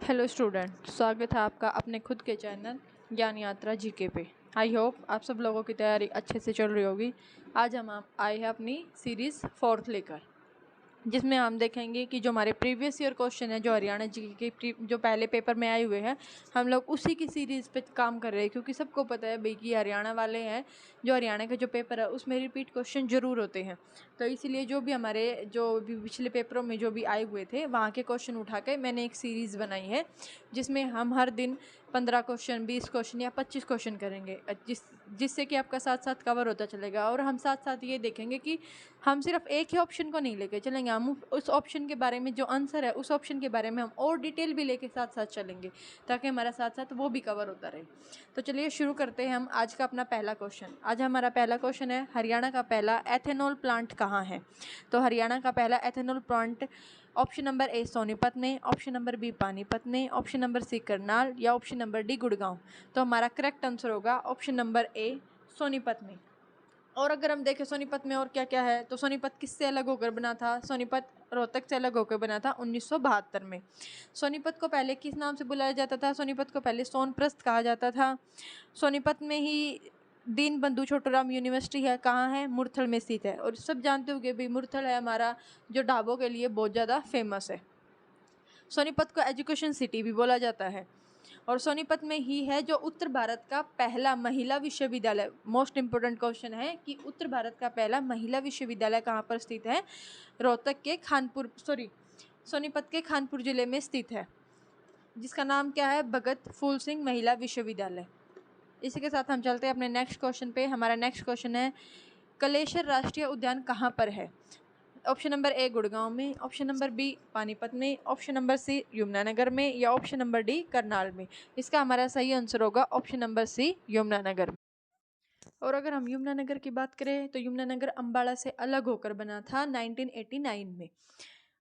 Hello student, स्वागत है आपका अपने खुद के चैनल ज्ञान यात्रा जीके पे। आई होप आप सब लोगों की तैयारी अच्छे से चल रही होगी। आज हम आप आए हैं अपनी सीरीज़ 4th लेकर, जिसमें हम देखेंगे कि जो हमारे प्रीवियस ईयर क्वेश्चन है, जो हरियाणा जी के जो पहले पेपर में आए हुए हैं, हम लोग उसी की सीरीज़ पे काम कर रहे हैं। क्योंकि सबको पता है भाई कि हरियाणा वाले हैं, जो हरियाणा का जो पेपर है उसमें रिपीट क्वेश्चन ज़रूर होते हैं। तो इसीलिए जो भी हमारे जो भी पिछले पेपरों में जो भी आए हुए थे वहाँ के क्वेश्चन उठा के मैंने एक सीरीज़ बनाई है, जिसमें हम हर दिन 15 क्वेश्चन, 20 क्वेश्चन या 25 क्वेश्चन करेंगे, जिससे कि आपका साथ साथ कवर होता चलेगा। और हम साथ साथ ये देखेंगे कि हम सिर्फ एक ही ऑप्शन को नहीं लेके चलेंगे, हम उस ऑप्शन के बारे में जो आंसर है उस ऑप्शन के बारे में हम और डिटेल भी लेके साथ साथ चलेंगे, ताकि हमारा साथ साथ वो भी कवर होता रहे। तो चलिए शुरू करते हैं हम आज का अपना पहला क्वेश्चन। आज हमारा पहला क्वेश्चन है, हरियाणा का पहला एथेनॉल प्लांट कहाँ है। तो हरियाणा का पहला एथेनॉल प्लांट ऑप्शन नंबर ए सोनीपत में, ऑप्शन नंबर बी पानीपत में, ऑप्शन नंबर सी करनाल या ऑप्शन नंबर डी गुड़गांव। तो हमारा करेक्ट आंसर होगा ऑप्शन नंबर ए सोनीपत में। और अगर हम देखें सोनीपत में और क्या क्या है, तो सोनीपत किससे अलग होकर बना था? सोनीपत रोहतक से अलग होकर बना था 1972 में। सोनीपत को पहले किस नाम से बुलाया जाता था? सोनीपत को पहले सोनप्रस्थ कहा जाता था। सोनीपत में ही दीन बंधु छोटूराम यूनिवर्सिटी है, कहाँ है? मुरथल में स्थित है। और सब जानते होंगे भाई मुरथल है हमारा जो ढाबों के लिए बहुत ज़्यादा फेमस है। सोनीपत को एजुकेशन सिटी भी बोला जाता है। और सोनीपत में ही है जो उत्तर भारत का पहला महिला विश्वविद्यालय। मोस्ट इंपोर्टेंट क्वेश्चन है कि उत्तर भारत का पहला महिला विश्वविद्यालय कहाँ पर स्थित है? रोहतक के सोनीपत के खानपुर जिले में स्थित है, जिसका नाम क्या है? भगत फूल सिंह महिला विश्वविद्यालय। इसी के साथ हम चलते हैं अपने नेक्स्ट क्वेश्चन पे। हमारा नेक्स्ट क्वेश्चन है, कलेश्वर राष्ट्रीय उद्यान कहाँ पर है? ऑप्शन नंबर ए गुड़गांव में, ऑप्शन नंबर बी पानीपत में, ऑप्शन नंबर सी यमुनानगर में या ऑप्शन नंबर डी करनाल में। इसका हमारा सही आंसर होगा ऑप्शन नंबर सी यमुनानगर में। और अगर हम यमुनानगर की बात करें तो यमुनानगर अंबाला से अलग होकर बना था 1989 में।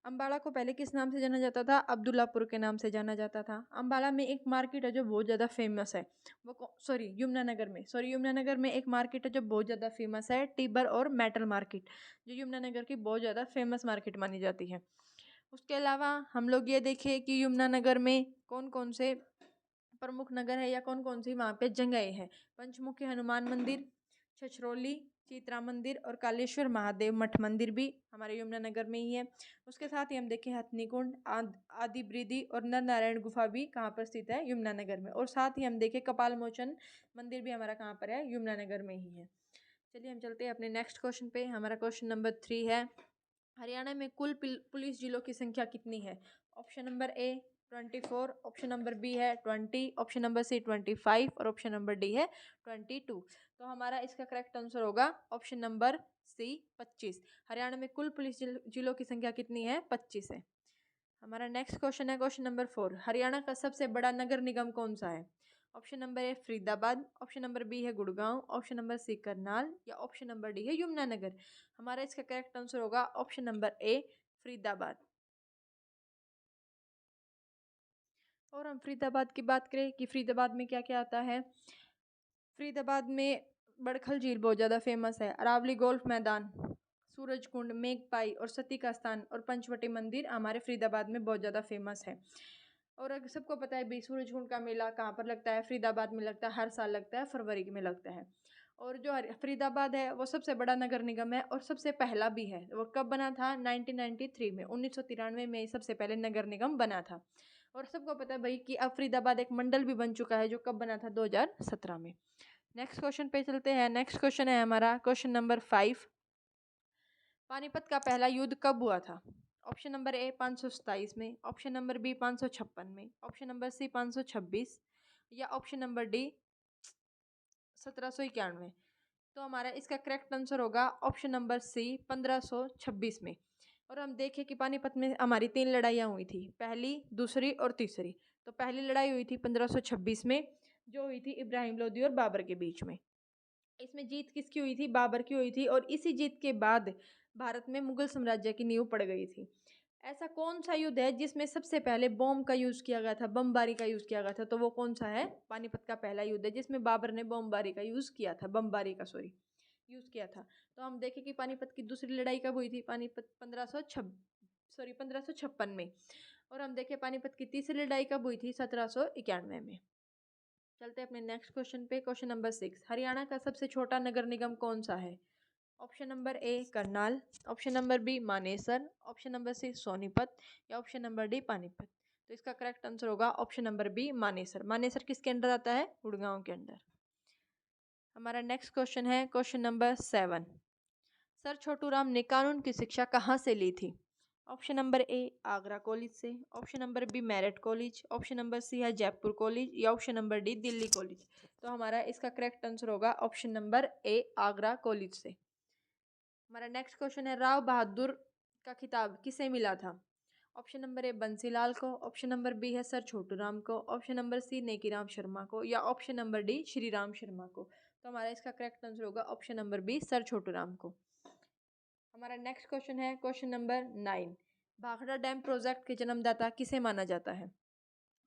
अंबाला को पहले किस नाम से जाना जाता था? अब्दुल्लापुर के नाम से जाना जाता था। अंबाला में एक मार्केट है जो बहुत ज़्यादा फेमस है, यमुनानगर में एक मार्केट है जो बहुत ज़्यादा फेमस है, टिबर और मेटल मार्केट, जो यमुनानगर की बहुत ज़्यादा फेमस मार्केट मानी जाती है। उसके अलावा हम लोग ये देखें कि यमुनानगर में कौन कौन से प्रमुख नगर है या कौन कौन सी वहाँ पे जगहें हैं। पंचमुखी हनुमान मंदिर, छछरौली, चित्रा मंदिर और कालेश्वर महादेव मठ मंदिर भी हमारे यमुनानगर में ही है। उसके साथ ही हम देखें हथनीकुंड, आदि ब्रिधि और नर नारायण गुफा भी कहाँ पर स्थित है? यमुनानगर में। और साथ ही हम देखें कपाल मोचन मंदिर भी हमारा कहाँ पर है? यमुनानगर में ही है। चलिए हम चलते हैं अपने नेक्स्ट क्वेश्चन पे। हमारा क्वेश्चन नंबर 3 है, हरियाणा में कुल पुलिस जिलों की संख्या कितनी है? Option number A 24, option number B है 20, ऑप्शन नंबर सी 25 और ऑप्शन नंबर डी है 22। तो हमारा इसका करेक्ट आंसर होगा ऑप्शन नंबर सी 25। हरियाणा में कुल पुलिस जिलों की संख्या कितनी है? 25 है। हमारा नेक्स्ट क्वेश्चन है क्वेश्चन नंबर 4, हरियाणा का सबसे बड़ा नगर निगम कौन सा है? Option number A Faridabad, option number B है Gurgaon, option number C Karnal या ऑप्शन नंबर डी है यमुनानगर। हमारा इसका करेक्ट आंसर होगा ऑप्शन नंबर ए फरीदाबाद। और हम फरीदाबाद की बात करें कि फरीदाबाद में क्या क्या आता है। फरीदाबाद में बड़खल झील बहुत ज़्यादा फेमस है, अरावली गोल्फ मैदान, सूरज कुंड, मेघपाई और सती का स्थान और पंचवटी मंदिर हमारे फरीदाबाद में बहुत ज़्यादा फेमस है। और अगर सबको पता है भाई सूरज कुंड का मेला कहाँ पर लगता है? फरीदाबाद में लगता है, हर साल लगता है, फरवरी में लगता है। और जो फरीदाबाद है वो सबसे बड़ा नगर निगम है और सबसे पहला भी है। वो कब बना था? 1993 में, 1993 में सबसे पहले नगर निगम बना था। और सबको पता है भाई कि अब फरीदाबाद एक मंडल भी बन चुका है, जो कब बना था? 2017 में। नेक्स्ट क्वेश्चन पे चलते हैं। नेक्स्ट क्वेश्चन है हमारा क्वेश्चन नंबर 5, पानीपत का पहला युद्ध कब हुआ था? ऑप्शन नंबर ए 527 में, ऑप्शन नंबर बी 556 में, ऑप्शन नंबर सी 526 या ऑप्शन नंबर डी 1791। तो हमारा इसका करेक्ट आंसर होगा ऑप्शन नंबर सी 1526 में। और हम देखें कि पानीपत में हमारी 3 लड़ाइयाँ हुई थी, पहली, दूसरी और तीसरी। तो पहली लड़ाई हुई थी 1526 में, जो हुई थी इब्राहिम लोदी और बाबर के बीच में। इसमें जीत किसकी हुई थी? बाबर की हुई थी। और इसी जीत के बाद भारत में मुगल साम्राज्य की नींव पड़ गई थी। ऐसा कौन सा युद्ध है जिसमें सबसे पहले बॉम्ब का यूज़ किया गया था, बमबारी का यूज़ किया गया था? तो वो कौन सा है? पानीपत का पहला युद्ध है जिसमें बाबर ने बमबारी का यूज़ किया था, यूज़ किया था। तो हम देखें कि पानीपत की दूसरी लड़ाई कब हुई थी? पानीपत 1556 में। और हम देखें पानीपत की तीसरी लड़ाई कब हुई थी? 1791 में। चलते हैं अपने नेक्स्ट क्वेश्चन पे। क्वेश्चन नंबर 6, हरियाणा का सबसे छोटा नगर निगम कौन सा है? Option number A Karnal, option number B Manesar, option number C Sonipat या ऑप्शन नंबर डी पानीपत। तो इसका करेक्ट आंसर होगा option number B Manesar. Manesar किसके अंडर आता है? गुड़गांव के अंडर। हमारा नेक्स्ट क्वेश्चन है question number 7, sir Chhotu Ram ने कानून की शिक्षा कहाँ से ली थी? Option number A Agra college से, option number B Meerut college, option number C है जयपुर कॉलेज या option number D Delhi college. तो हमारा इसका करेक्ट आंसर होगा option number A Agra college से। हमारा नेक्स्ट क्वेश्चन है राव बहादुर का खिताब किसे मिला था? ऑप्शन नंबर ए बंसीलाल को, ऑप्शन नंबर बी है सर छोटू राम को, option number C Nekiram Sharma को या option number D Shri Ram Sharma को। तो हमारा इसका करेक्ट आंसर होगा option number B sir Chhotu Ram को। हमारा नेक्स्ट क्वेश्चन है question number 9, Bhakra dam project के जन्मदाता किसे माना जाता है?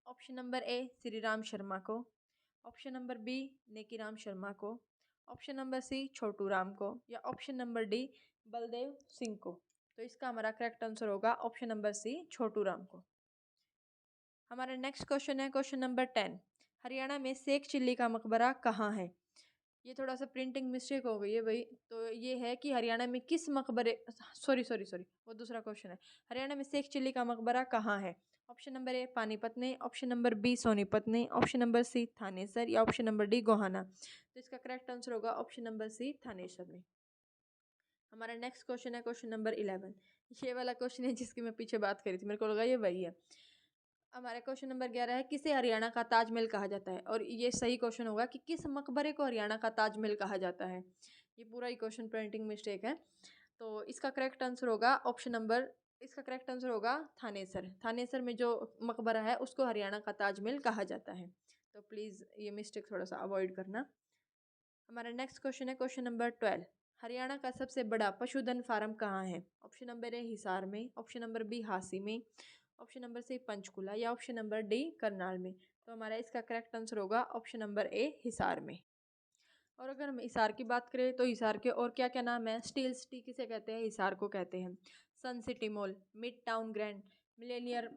Option number A Shri Ram Sharma को, option number B Nekiram Sharma को, ऑप्शन नंबर सी छोटू राम को या option number D Baldev Singh को। तो इसका हमारा करेक्ट आंसर होगा ऑप्शन नंबर सी छोटू राम को। हमारा नेक्स्ट क्वेश्चन है क्वेश्चन नंबर 10, हरियाणा में शेख चिल्ली का मकबरा कहाँ है? ये थोड़ा सा प्रिंटिंग मिस्टेक हो गई है भाई। तो ये है कि हरियाणा में किस मकबरे, सॉरी वो दूसरा क्वेश्चन है। हरियाणा में शेख चिल्ली का मकबरा कहाँ है? ऑप्शन नंबर ए पानीपत में, ऑप्शन नंबर बी सोनीपत में, ऑप्शन नंबर सी थानेसर या ऑप्शन नंबर डी गोहाना। तो इसका करेक्ट आंसर होगा ऑप्शन नंबर सी थानेसर में। हमारा नेक्स्ट क्वेश्चन है क्वेश्चन नंबर 11, ये वाला क्वेश्चन है जिसकी मैं पीछे बात करी थी, मेरे को लगा ये वही है। हमारा क्वेश्चन नंबर 11 है किसे हरियाणा का ताजमहल कहा जाता है? और ये सही क्वेश्चन होगा कि किस मकबरे को हरियाणा का ताजमहल कहा जाता है। ये पूरा ही क्वेश्चन प्रिंटिंग मिस्टेक है। तो इसका करेक्ट आंसर होगा ऑप्शन नंबर, इसका करेक्ट आंसर होगा थानेसर। थानेसर में जो मकबरा है उसको हरियाणा का ताजमहल कहा जाता है। तो प्लीज़ ये मिस्टेक थोड़ा सा अवॉइड करना। हमारा नेक्स्ट क्वेश्चन है क्वेश्चन नंबर 12, हरियाणा का सबसे बड़ा पशुधन फार्म कहाँ है? ऑप्शन नंबर ए हिसार में, ऑप्शन नंबर बी हासी में, ऑप्शन नंबर सी पंचकुला या ऑप्शन नंबर डी करनाल में। तो हमारा इसका करेक्ट आंसर होगा ऑप्शन नंबर ए हिसार में। और अगर हम हिसार की बात करें तो हिसार के और क्या क्या नाम है? स्टील सिटी किसे कहते हैं? हिसार को कहते हैं। Sun City Mall, Mid Town Grand, Millionaire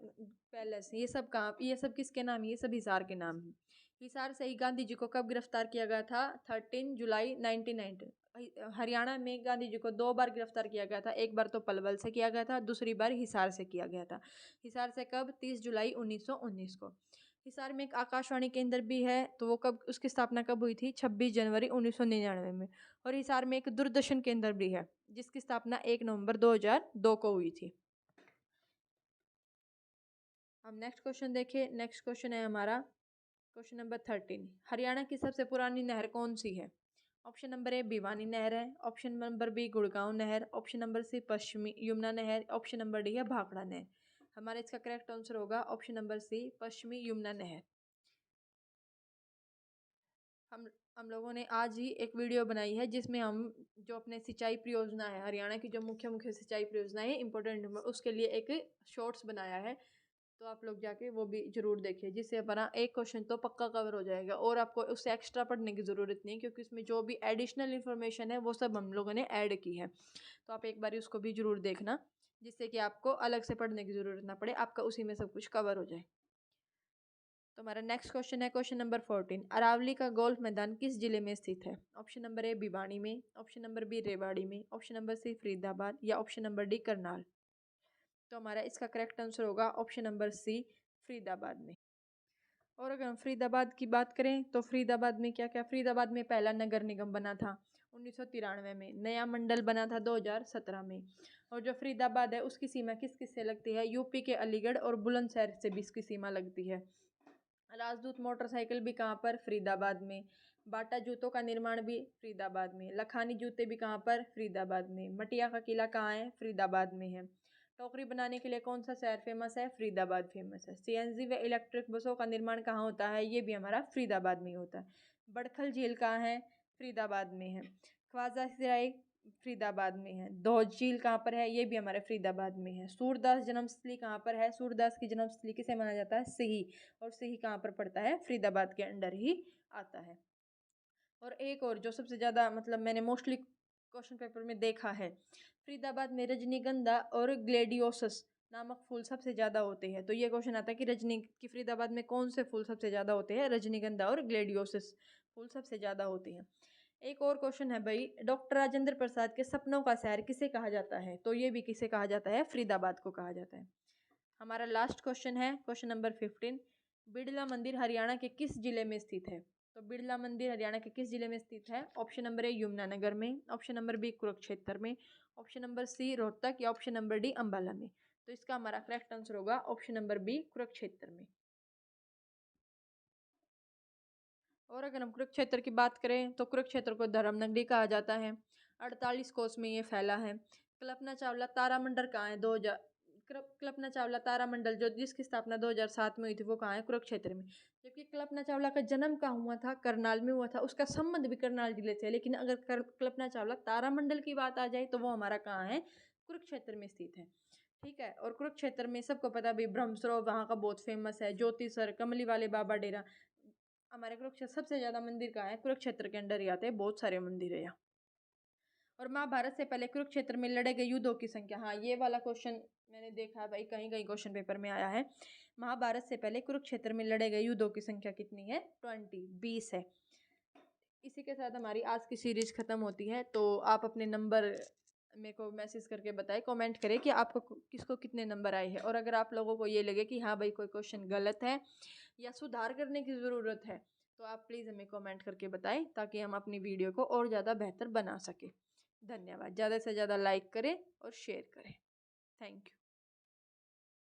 Palace, ये सब किसके नाम है? ये सब हिसार के नाम हैं। हिसार से ही गांधी जी को कब गिरफ्तार किया गया था? 13 जुलाई 1990। हरियाणा में गांधी जी को 2 बार गिरफ्तार किया गया था। एक बार तो पलवल से किया गया था, दूसरी बार हिसार से किया गया था। हिसार से कब? 30 जुलाई 1919 को। हिसार में एक आकाशवाणी केंद्र भी है, तो वो कब, उसकी स्थापना कब हुई थी? 26 जनवरी 1999 में। और हिसार में एक दूरदर्शन केंद्र भी है जिसकी स्थापना 1 नवंबर 2002 को हुई थी। हम नेक्स्ट क्वेश्चन देखें। नेक्स्ट क्वेश्चन है हमारा क्वेश्चन नंबर 13, हरियाणा की सबसे पुरानी नहर कौन सी है? ऑप्शन नंबर ए भिवानी नहर है, ऑप्शन नंबर बी गुड़गांव नहर, ऑप्शन नंबर सी पश्चिमी यमुना नहर, ऑप्शन नंबर डी है भाखड़ा नहर। हमारा इसका करेक्ट आंसर होगा ऑप्शन नंबर सी पश्चिमी यमुना नहर। हम लोगों ने आज ही एक वीडियो बनाई है जिसमें हम जो अपने सिंचाई परियोजना है, हरियाणा की जो मुख्य मुख्य सिंचाई परियोजनाएं है इंपॉर्टेंट, उसके लिए एक शॉर्ट्स बनाया है। तो आप लोग जाके वो भी जरूर देखिए, जिससे हमारा एक क्वेश्चन तो पक्का कवर हो जाएगा और आपको उससे एक्स्ट्रा पढ़ने की ज़रूरत नहीं, क्योंकि उसमें जो भी एडिशनल इन्फॉर्मेशन है वो सब हम लोगों ने ऐड की है। तो आप एक बार उसको भी जरूर देखना, जिससे कि आपको अलग से पढ़ने की ज़रूरत ना पड़े, आपका उसी में सब कुछ कवर हो जाए। तो हमारा नेक्स्ट क्वेश्चन है क्वेश्चन नंबर 14, अरावली का गोल्फ मैदान किस जिले में स्थित है? ऑप्शन नंबर ए भिवानी में, ऑप्शन नंबर बी रेवाड़ी में, ऑप्शन नंबर सी फरीदाबाद या ऑप्शन नंबर डी करनाल। तो हमारा इसका करेक्ट आंसर होगा ऑप्शन नंबर सी फरीदाबाद में। और अगर हम फरीदाबाद की बात करें तो फरीदाबाद में क्या क्या, फरीदाबाद में पहला नगर निगम बना था 1993 में, नया मंडल बना था 2017 में। और जो फरीदाबाद है उसकी सीमा किस किस से लगती है? यूपी के अलीगढ़ और बुलंदशहर से भी इसकी सीमा लगती है। राजदूत मोटरसाइकिल भी कहाँ पर? फरीदाबाद में। बाटा जूतों का निर्माण भी फरीदाबाद में। लखानी जूते भी कहाँ पर? फरीदाबाद में। मटिया का किला कहाँ है? फरीदाबाद में है। टोकरी बनाने के लिए कौन सा शहर फेमस है? फरीदाबाद फेमस है। सीएनजी व इलेक्ट्रिक बसों का निर्माण कहाँ होता है? ये भी हमारा फरीदाबाद में ही होता है। बड़खल झील कहाँ है? फरीदाबाद में है। ख्वाजा सिराई फरीदाबाद में है। धौज झील कहाँ पर है? ये भी हमारे फरीदाबाद में है। सूरदास जन्मस्थली कहाँ पर है? सूरदास की जन्मस्थली किसे माना जाता है? सिही। और सिही कहाँ पर पड़ता है? फरीदाबाद के अंडर ही आता है। और एक और जो सबसे ज़्यादा मतलब मैंने मोस्टली क्वेश्चन पेपर में देखा है, फरीदाबाद में रजनीगंधा और ग्लेडियोसस नामक फूल सबसे ज़्यादा होते हैं? तो ये क्वेश्चन आता है कि रजनी की फरीदाबाद में कौन से फूल सबसे ज़्यादा होते हैं? रजनीगंधा और ग्लेडियोसिस फूल सबसे ज़्यादा होते हैं। एक और क्वेश्चन है भाई, डॉक्टर राजेंद्र प्रसाद के सपनों का शहर किसे कहा जाता है? तो ये भी किसे कहा जाता है? फरीदाबाद को कहा जाता है। हमारा लास्ट क्वेश्चन है क्वेश्चन नंबर 15, बिड़ला मंदिर हरियाणा के किस जिले में स्थित है? तो बिड़ला मंदिर हरियाणा के किस जिले में स्थित है? ऑप्शन नंबर ए यमुनानगर में, ऑप्शन नंबर बी कुरुक्षेत्र में, ऑप्शन नंबर सी रोहतक या ऑप्शन नंबर डी अंबाला में। तो इसका हमारा करेक्ट आंसर होगा ऑप्शन नंबर बी कुरुक्षेत्र में। और अगर हम कुरुक्षेत्र की बात करें तो कुरुक्षेत्र को धर्म नगरी कहा जाता है। 48 कोस में ये फैला है। कल्पना चावला तारामंडल कहाँ है? 2000 कल्पना चावला तारामंडल जो जिसकी स्थापना 2007 में हुई थी वो कहाँ है? कुरुक्षेत्र में। जबकि कल्पना चावला का जन्म कहाँ हुआ था? करनाल में हुआ था। उसका संबंध भी करनाल जिले से है। लेकिन अगर कल्पना चावला तारामंडल की बात आ जाए तो वो हमारा कहाँ है? कुरुक्षेत्र में स्थित है। ठीक है। और कुरुक्षेत्र में सबको पता भी ब्रह्मसरोवर वहाँ का बहुत फेमस है। ज्योतिसर, कमली वाले बाबा डेरा। हमारे कुरुक्षेत्र सबसे ज्यादा मंदिर कहाँ है? कुरुक्षेत्र के अंडर ही आते हैं। बहुत सारे मंदिर है यहाँ। और महाभारत से पहले कुरुक्षेत्र में लड़े गए युद्धों की संख्या, हाँ ये वाला क्वेश्चन मैंने देखा है भाई, कहीं कहीं क्वेश्चन पेपर में आया है। महाभारत से पहले कुरुक्षेत्र में लड़े गए युद्धों की संख्या कितनी है? 20 है। इसी के साथ हमारी आज की सीरीज खत्म होती है। तो आप अपने नंबर मेरे को मैसेज करके बताएं, कमेंट करें कि आपको किसको कितने नंबर आए हैं। और अगर आप लोगों को ये लगे कि हाँ भाई कोई क्वेश्चन गलत है या सुधार करने की ज़रूरत है तो आप प्लीज़ हमें कमेंट करके बताएं ताकि हम अपनी वीडियो को और ज़्यादा बेहतर बना सकें। धन्यवाद। ज़्यादा से ज़्यादा लाइक करें और शेयर करें। Thank you.